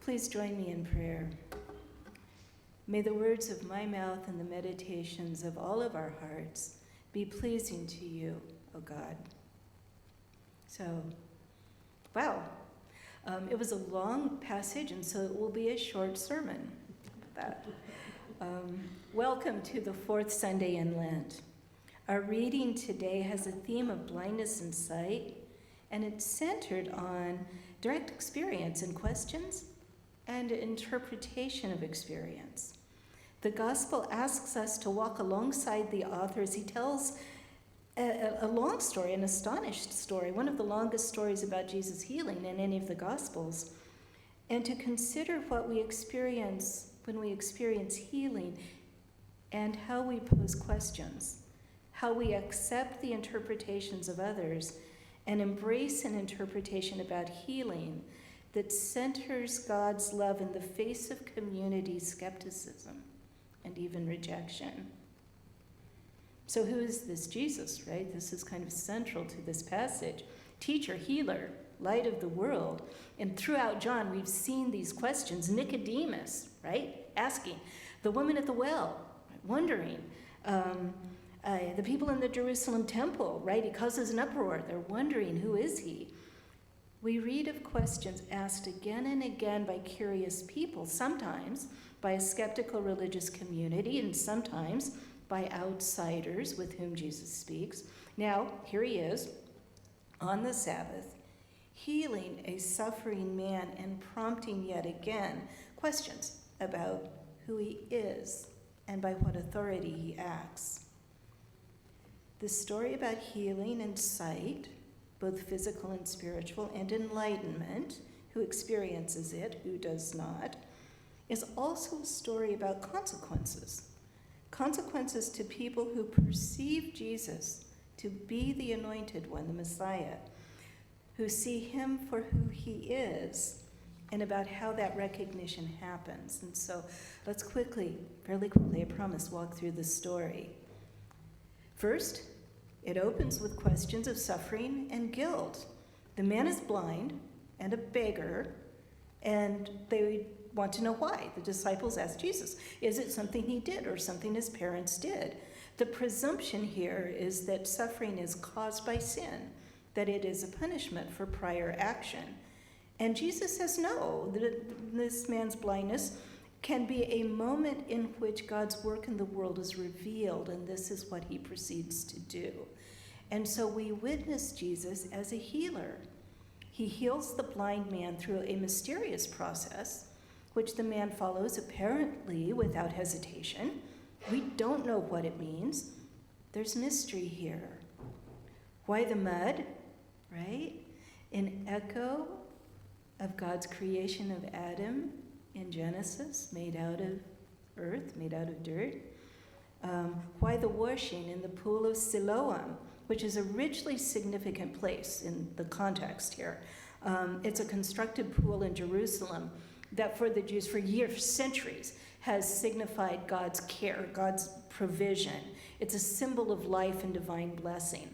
Please join me in prayer. May the words of my mouth and the meditations of all of our hearts be pleasing to you, O God. So, wow. It was a long passage, and so it will be a short sermon. Welcome to the fourth Sunday in Lent. Our reading today has a theme of blindness and sight, and it's centered on direct experience and questions and interpretation of experience. The gospel asks us to walk alongside the author as he tells a long story, an astonished story, one of the longest stories about Jesus' healing in any of the gospels, and to consider what we experience when we experience healing and how we pose questions, how we accept the interpretations of others and embrace an interpretation about healing that centers God's love in the face of community skepticism and even rejection. So who is this Jesus, right? This is kind of central to this passage. Teacher, healer, light of the world. And throughout John, we've seen these questions. Nicodemus, right? Asking. The woman at the well, wondering. The people in the Jerusalem temple, right? He causes an uproar. They're wondering, who is he? We read of questions asked again and again by curious people, sometimes by a skeptical religious community, and sometimes by outsiders with whom Jesus speaks. Now, here he is, on the Sabbath, healing a suffering man and prompting yet again questions about who he is and by what authority he acts. The story about healing and sight, both physical and spiritual, and enlightenment, who experiences it, who does not, is also a story about consequences. Consequences to people who perceive Jesus to be the anointed one, the Messiah, who see him for who he is, and about how that recognition happens. And so let's fairly quickly, I promise, walk through the story. First, it opens with questions of suffering and guilt. The man is blind and a beggar, and they want to know why. The disciples ask Jesus, is it something he did or something his parents did? The presumption here is that suffering is caused by sin, that it is a punishment for prior action. And Jesus says no, that this man's blindness can be a moment in which God's work in the world is revealed, and this is what he proceeds to do. And so we witness Jesus as a healer. He heals the blind man through a mysterious process, which the man follows apparently without hesitation. We don't know what it means. There's mystery here. Why the mud, right? An echo of God's creation of Adam in Genesis, made out of earth, made out of dirt. Why the washing in the pool of Siloam, which is a richly significant place in the context here. It's a constructed pool in Jerusalem that for the Jews for years, centuries, has signified God's care, God's provision. It's a symbol of life and divine blessing.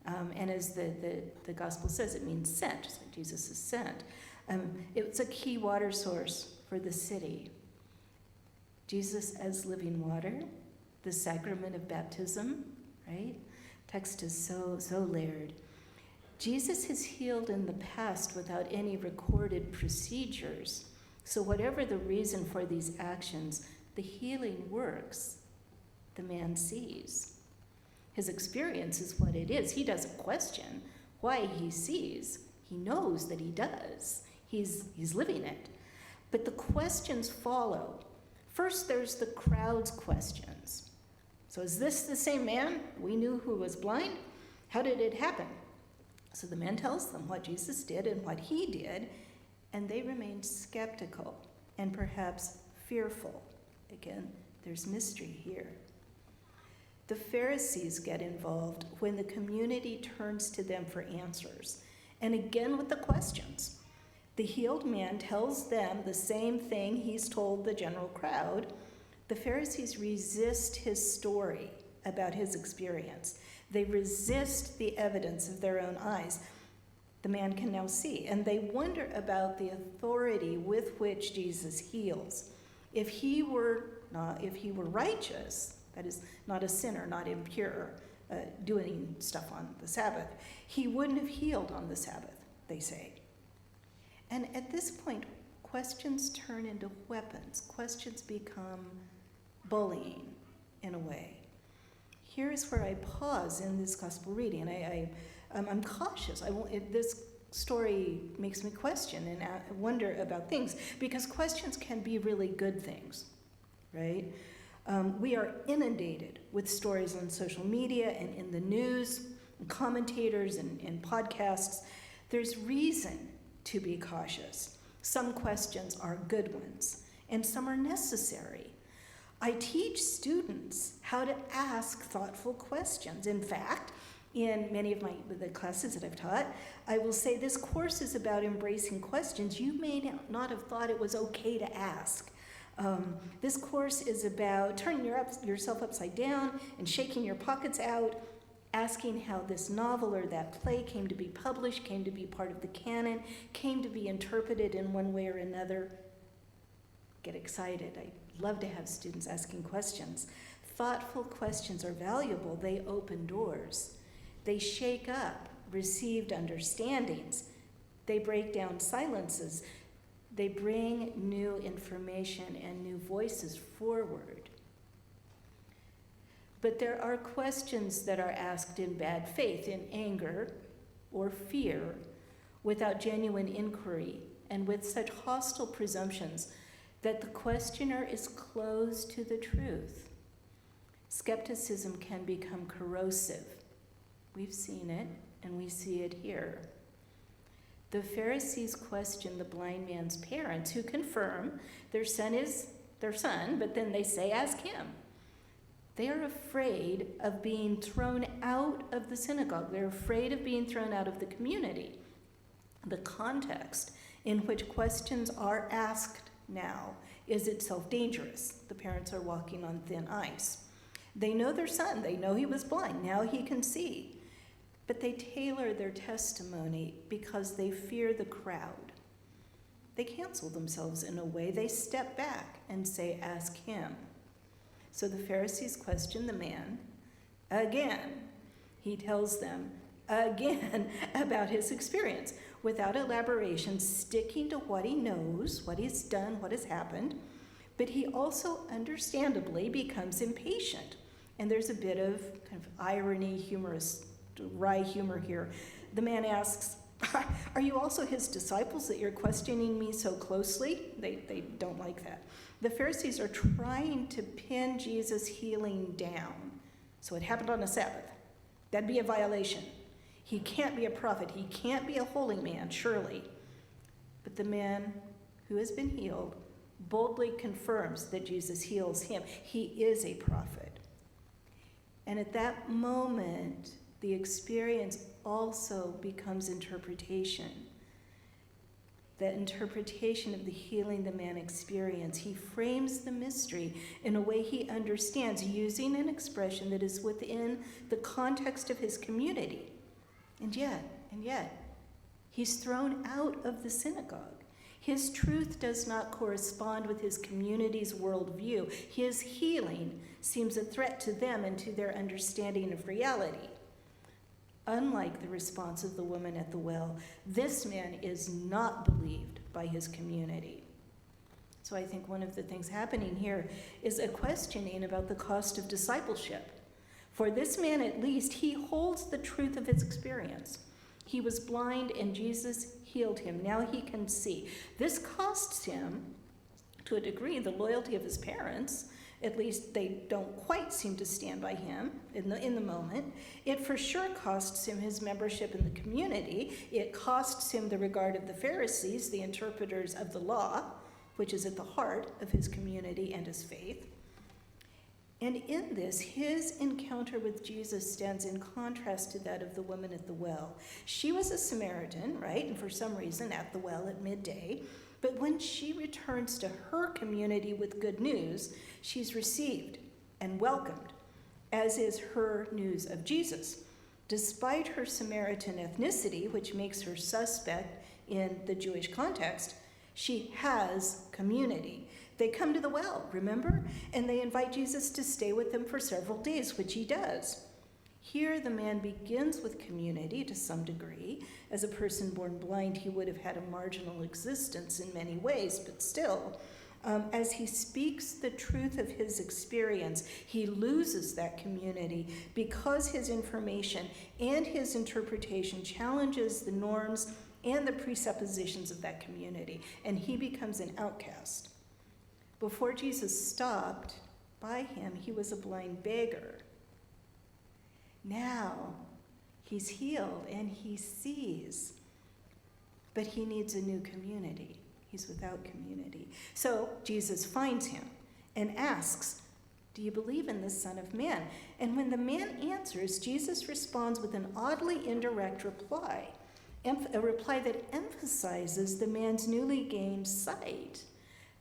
And as the gospel says, it means sent, so Jesus is sent. It's a key water source for the city. Jesus as living water, the sacrament of baptism, right? Text is so layered. Jesus has healed in the past without any recorded procedures. So whatever the reason for these actions, the healing works. The man sees. His experience is what it is. He doesn't question why he sees. He knows that he does. He's living it. But the questions follow. First, there's the crowd's questions. So is this the same man we knew who was blind? How did it happen? So the man tells them what Jesus did and what he did, and they remain skeptical and perhaps fearful. Again, there's mystery here. The Pharisees get involved when the community turns to them for answers, and again with the questions. The healed man tells them the same thing he's told the general crowd. The Pharisees resist his story about his experience. They resist the evidence of their own eyes. The man can now see, and they wonder about the authority with which Jesus heals. If he were righteous, that is, not a sinner, not impure, doing stuff on the Sabbath, he wouldn't have healed on the Sabbath, they say. And at this point, questions turn into weapons. Questions become bullying in a way. Here's where I pause in this gospel reading. I'm cautious. This story makes me question and wonder about things, because questions can be really good things, right? We are inundated with stories on social media and in the news, and commentators and podcasts. There's reason to be cautious. Some questions are good ones, and some are necessary. I teach students how to ask thoughtful questions. In fact, in many of the classes that I've taught, I will say this course is about embracing questions you may not have thought it was okay to ask. This course is about turning yourself upside down and shaking your pockets out, asking how this novel or that play came to be published, came to be part of the canon, came to be interpreted in one way or another. Get excited. I love to have students asking questions. Thoughtful questions are valuable. They open doors. They shake up received understandings. They break down silences. They bring new information and new voices forward. But there are questions that are asked in bad faith, in anger or fear, without genuine inquiry, and with such hostile presumptions that the questioner is closed to the truth. Skepticism can become corrosive. We've seen it, and we see it here. The Pharisees question the blind man's parents, who confirm their son is their son, but then they say, ask him. They are afraid of being thrown out of the synagogue. They're afraid of being thrown out of the community. The context in which questions are asked now is itself dangerous. The parents are walking on thin ice. They know their son. They know he was blind. Now he can see. But they tailor their testimony because they fear the crowd. They cancel themselves in a way. They step back and say, ask him. So the Pharisees question the man again. He tells them again about his experience without elaboration, sticking to what he knows, what he's done, what has happened. But he also understandably becomes impatient. And there's a bit of kind of irony, humorous, wry humor here. The man asks, are you also his disciples that you're questioning me so closely? They don't like that. The Pharisees are trying to pin Jesus' healing down. So it happened on a Sabbath. That'd be a violation. He can't be a prophet. He can't be a holy man, surely. But the man who has been healed boldly confirms that Jesus heals him. He is a prophet. And at that moment, the experience also becomes interpretation. The interpretation of the healing the man experienced. He frames the mystery in a way he understands, using an expression that is within the context of his community. And yet, he's thrown out of the synagogue. His truth does not correspond with his community's worldview. His healing seems a threat to them and to their understanding of reality. Unlike the response of the woman at the well, this man is not believed by his community. So I think one of the things happening here is a questioning about the cost of discipleship. For this man, at least, he holds the truth of his experience. He was blind and Jesus healed him. Now he can see. This costs him, to a degree, the loyalty of his parents. At least they don't quite seem to stand by him in the moment. It for sure costs him his membership in the community. It costs him the regard of the Pharisees, the interpreters of the law, which is at the heart of his community and his faith. And in this, his encounter with Jesus stands in contrast to that of the woman at the well. She was a Samaritan, right? And for some reason at the well at midday. But when she returns to her community with good news, she's received and welcomed, as is her news of Jesus. Despite her Samaritan ethnicity, which makes her suspect in the Jewish context, she has community. They come to the well, remember? And they invite Jesus to stay with them for several days, which he does. Here, the man begins with community to some degree. As a person born blind, he would have had a marginal existence in many ways, but still, as he speaks the truth of his experience, he loses that community because his information and his interpretation challenges the norms and the presuppositions of that community, and he becomes an outcast. Before Jesus stopped by him, he was a blind beggar. Now, he's healed and he sees, but he needs a new community. He's without community. So Jesus finds him and asks, "Do you believe in the Son of Man?" And when the man answers, Jesus responds with an oddly indirect reply, a reply that emphasizes the man's newly gained sight.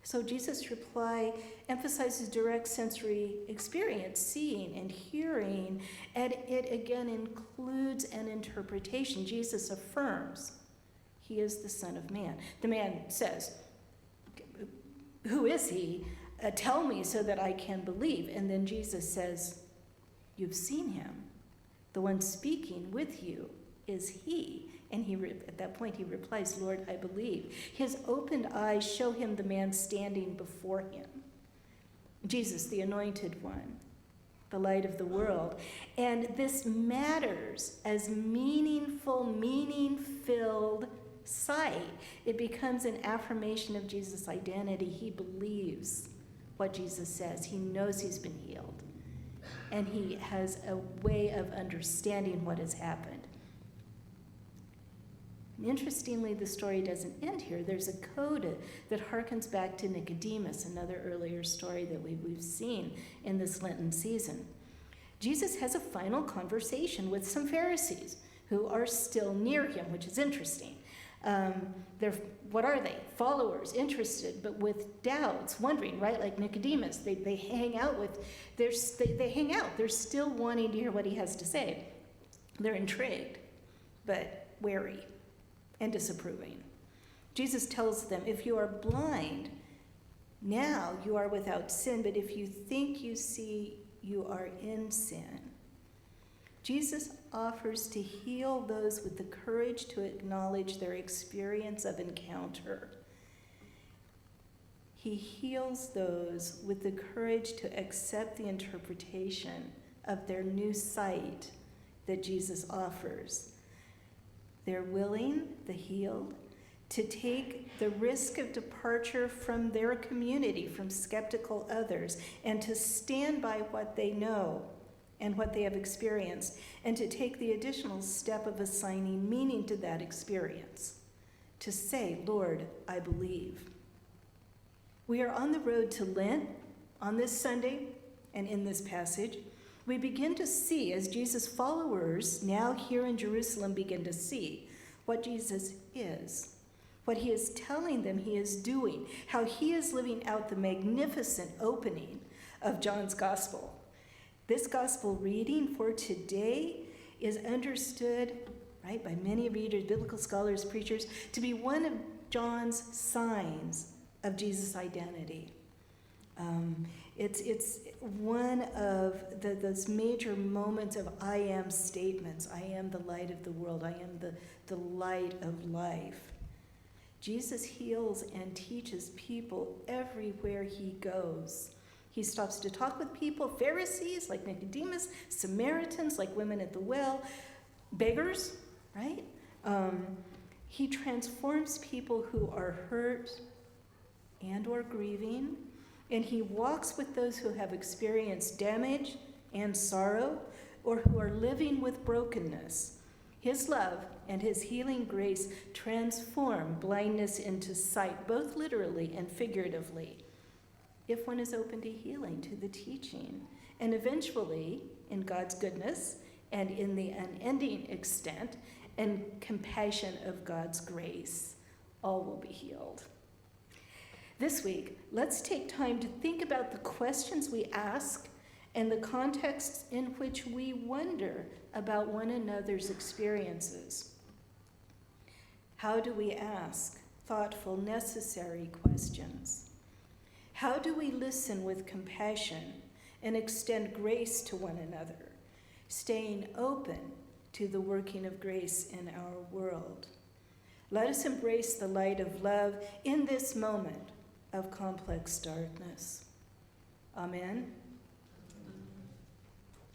So Jesus' reply emphasizes direct sensory experience, seeing and hearing, and it again includes an interpretation. Jesus affirms he is the Son of Man. The man says, "Who is he? Tell me so that I can believe." And then Jesus says, "You've seen him. The one speaking with you is he." And at that point he replies, "Lord, I believe." His opened eyes show him the man standing before him. Jesus, the anointed one, the light of the world. And this matters as meaningful, meaning-filled sight. It becomes an affirmation of Jesus' identity. He believes what Jesus says. He knows he's been healed. And he has a way of understanding what has happened. And interestingly, the story doesn't end here. There's a coda that harkens back to Nicodemus, another earlier story that we've seen in this Lenten season. Jesus has a final conversation with some Pharisees who are still near him, which is interesting. What are they? Followers, interested, but with doubts, wondering, right? Like Nicodemus, they hang out with, they hang out. They're still wanting to hear what he has to say. They're intrigued, but wary and disapproving. Jesus tells them, if you are blind, now you are without sin, but if you think you see, you are in sin. Jesus offers to heal those with the courage to acknowledge their experience of encounter. He heals those with the courage to accept the interpretation of their new sight that Jesus offers. They're willing, the healed, to take the risk of departure from their community, from skeptical others, and to stand by what they know and what they have experienced, and to take the additional step of assigning meaning to that experience, to say, Lord, I believe. We are on the road to Lent on this Sunday and in this passage. We begin to see, as Jesus' followers now here in Jerusalem begin to see, what Jesus is, what he is telling them he is doing, how he is living out the magnificent opening of John's gospel. This gospel reading for today is understood, right, by many readers, biblical scholars, preachers, to be one of John's signs of Jesus' identity. It's one of those major moments of I am statements. I am the light of the world. I am the light of life. Jesus heals and teaches people everywhere he goes. He stops to talk with people, Pharisees like Nicodemus, Samaritans like women at the well, beggars, right? He transforms people who are hurt and or grieving, and he walks with those who have experienced damage and sorrow or who are living with brokenness. His love and his healing grace transform blindness into sight, both literally and figuratively, if one is open to healing, to the teaching. And eventually, in God's goodness and in the unending extent and compassion of God's grace, all will be healed. This week, let's take time to think about the questions we ask and the contexts in which we wonder about one another's experiences. How do we ask thoughtful, necessary questions? How do we listen with compassion and extend grace to one another, staying open to the working of grace in our world? Let us embrace the light of love in this moment of complex darkness. Amen.